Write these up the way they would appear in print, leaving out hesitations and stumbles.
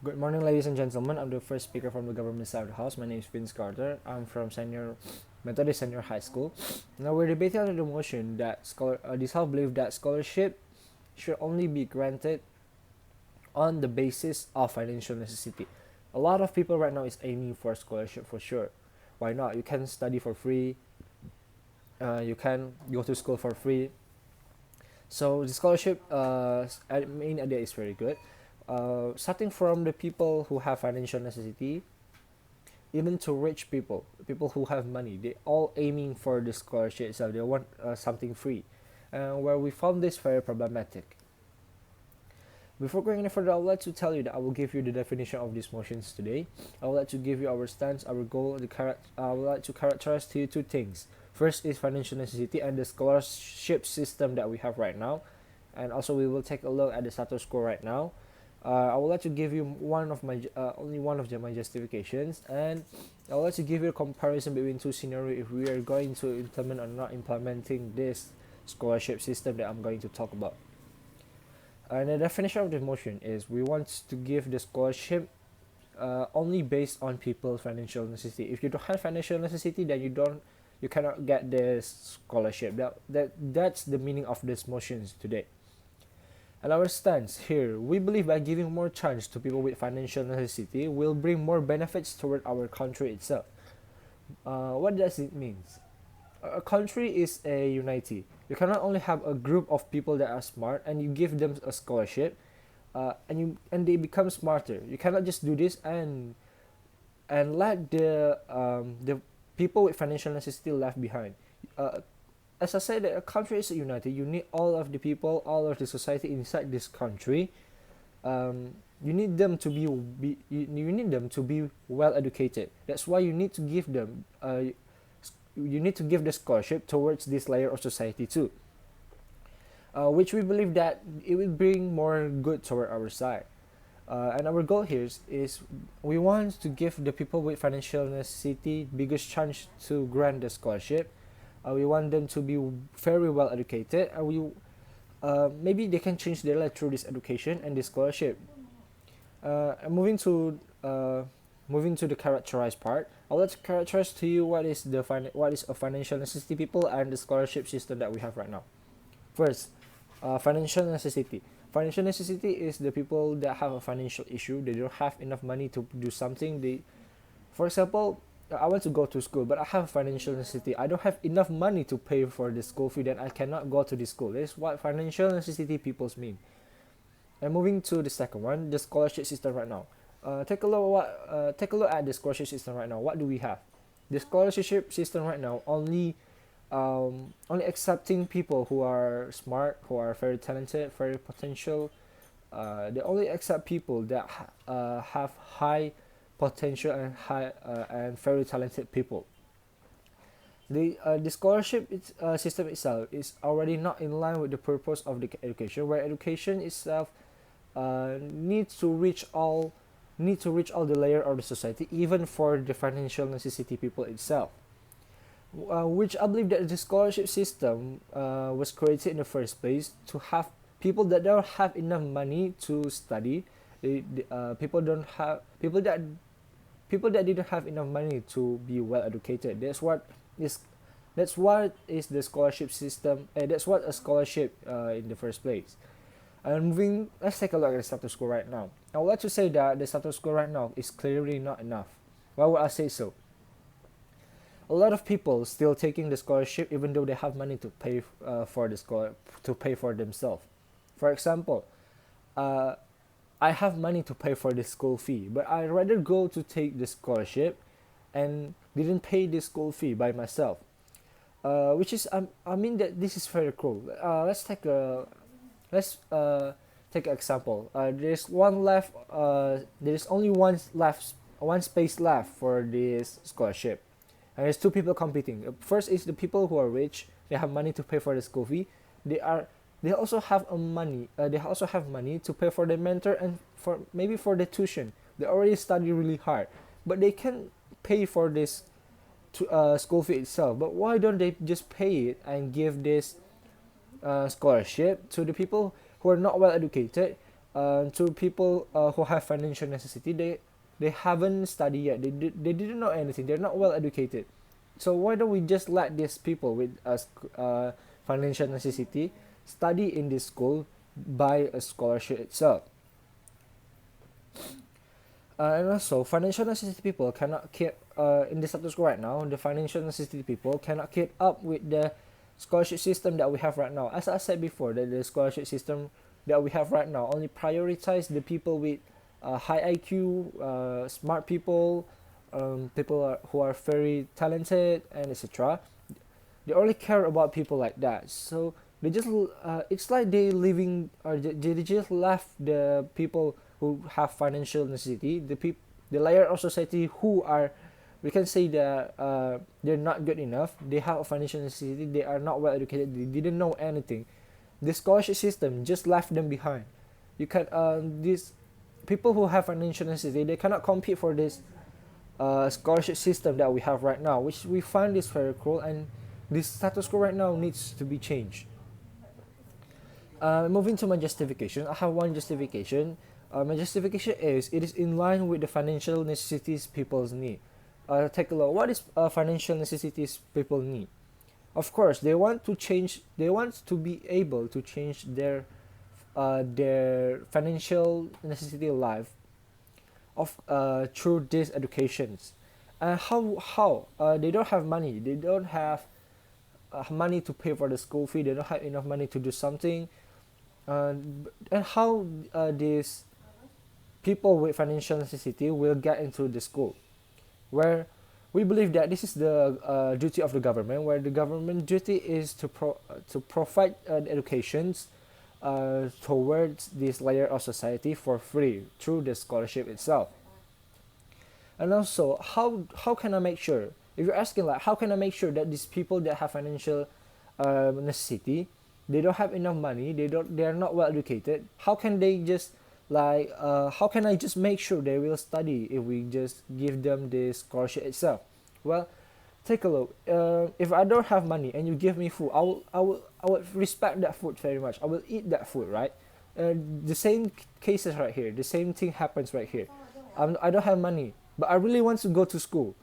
Good morning, ladies and gentlemen. I'm the first speaker from the government side of the house. My name is Vince Carter. I'm from Methodist Senior High School. Now we're debating on the motion that this house believe that scholarship should only be granted on the basis of financial necessity. A lot of people right now is aiming for scholarship for sure. Why not? You can study for free. You can go to school for free. So the scholarship main idea is very good. Starting from the people who have financial necessity, even to rich people who have money, they all aiming for the scholarship itself. They want something free, where we found this very problematic. Before going any further, I would like to tell you that I will give you the definition of these motions today. I would like to give you our stance, our goal. I would like to characterize to you two things. First is financial necessity and the scholarship system that we have right now, and also we will take a look at the status quo right now. I would like to give you only one of my justifications, and I would like to give you a comparison between two scenarios if we are going to implement or not implementing this scholarship system that I'm going to talk about. And the definition of the motion is we want to give the scholarship only based on people's financial necessity. If you don't have financial necessity, then you cannot get this scholarship. That's the meaning of this motions today. And our stance here, we believe by giving more chance to people with financial necessity will bring more benefits toward our country itself. What does it mean? A country is a unity. You cannot only have a group of people that are smart and you give them a scholarship, and they become smarter. You cannot just do this and let the people with financial necessity left behind. As I said, that a country is united. You need all of the people, all of the society inside this country. You need them to you need them to be well educated. That's why you need to give them you need to give the scholarship towards this layer of society too, which we believe that it will bring more good toward our side. And our goal here is we want to give the people with financial necessity biggest chance to grant the scholarship. We want them to be very well educated, and maybe they can change their life through this education and this scholarship. And moving to the characterized part, I'll let characterize to you what is a financial necessity people and the scholarship system that we have right now. First, financial necessity. Financial necessity is the people that have a financial issue. They don't have enough money to do something. For example, I want to go to school, but I have financial necessity. I don't have enough money to pay for the school fee. Then I cannot go to the school. That's what financial necessity peoples mean. And moving to the second one, the scholarship system right now. Take a look at the scholarship system right now. What do we have? The scholarship system right now only accepting people who are smart, who are very talented, very potential. They only accept people that have high potential and very talented people. The scholarship system itself is already not in line with the purpose of the education, where education itself needs to reach all the layer of the society, even for the financial necessity people itself. Which I believe that the scholarship system was created in the first place to have people that don't have enough money to study. People that didn't have enough money to be well educated. That's what is the scholarship system. That's what a scholarship in the first place. And let's take a look at the status quo right now. I would like to say that the status quo right now is clearly not enough. Why would I say so? A lot of people still taking the scholarship even though they have money to pay to pay for themselves. For example, I have money to pay for the school fee, but I'd rather go to take the scholarship and didn't pay the school fee by myself. Which is I mean that this is very cruel. Let's take an example. There's one left. There's only one space left for this scholarship, and there's two people competing. First is the people who are rich. They have money to pay for the school fee. They also have money. They also have money to pay for the mentor and for the tuition. They already study really hard, but they can pay for this school fee itself. But why don't they just pay it and give this scholarship to the people who are not well educated to people who have financial necessity. They haven't studied yet. They didn't know anything. They're not well educated. So why don't we just let these people with financial necessity study in this school by a scholarship itself? And also, financial necessity people cannot keep in the status quo right now. The financial necessity people cannot keep up with the scholarship system that we have right now. As I said before, that the scholarship system that we have right now only prioritize the people with high IQ, smart people, who are very talented, and etc. They only care about people like that. So they just it's like they living or they just left the people who have financial necessity, the layer of society who are, we can say that they're not good enough. They have a financial necessity. They are not well educated. They didn't know anything. The scholarship system just left them behind. You can these people who have financial necessity, they cannot compete for this scholarship system that we have right now, which we find is very cruel, and this status quo right now needs to be changed. Moving to my justification, I have one justification. My justification is it is in line with the financial necessities people's need. Take a look. What is financial necessities people need? Of course, they want to change. They want to be able to change their financial necessity life of through these educations. How they don't have money. They don't have money to pay for the school fee. They don't have enough money to do something. And how these people with financial necessity will get into the school, where we believe that this is the duty of the government, where the government duty is to provide educations towards this layer of society for free through the scholarship itself. And also, how can I make sure, if you're asking like how can I make sure that these people that have financial necessity, they don't have enough money, they are not well educated, how can they just like how can I just make sure they will study if we just give them the scholarship itself? Well, take a look. If I don't have money and you give me food, I would respect that food very much. I will eat that food, right? The same cases right here. The same thing happens right here. I don't have money, but I really want to go to school,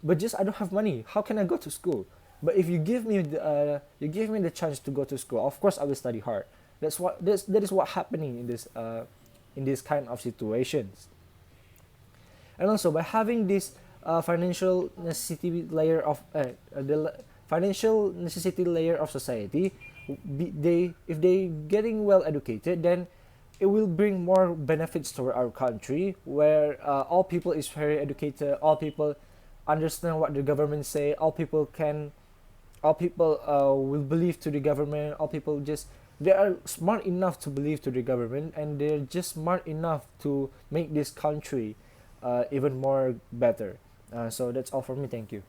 but just I don't have money. How can I go to school? But if you give me the chance to go to school, of course I will study hard. That is what happening in this kind of situations. And also by having this financial necessity layer of financial necessity layer of society, if they getting well educated, then it will bring more benefits to our country, where all people is very educated, all people understand what the government say, all people will believe to the government, all people just they are smart enough to believe to the government, and they're just smart enough to make this country even more better. So that's all for me. Thank you.